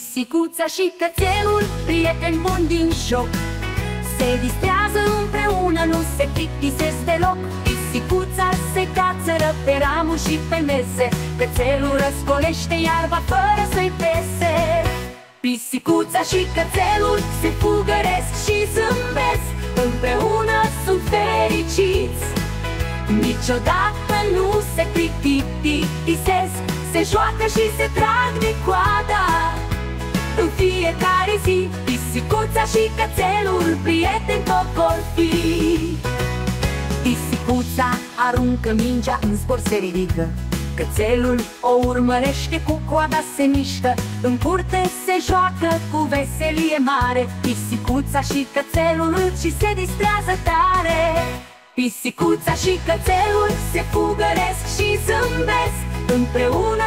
Pisicuța și cățelul, prieteni buni din joc, se distrează împreună, nu se plictisesc deloc. Pisicuța se cațără pe ramuri și pe mese, cățelul răscolește iarba fără să-i pese. Pisicuța și cățelul se fugăresc și zâmbesc, împreună sunt fericiți. Niciodată nu se plictisesc, se joacă și se trag de coada. În fiecare zi, pisicuța și cățelul prieteni tot vor fi. Pisicuța aruncă mingea, în zbor se ridică, cățelul o urmărește, cu coada se mișcă. În curte se joacă cu veselie mare, pisicuța și cățelul și se distrează tare. Pisicuța și cățelul se fugăresc și zâmbesc, împreună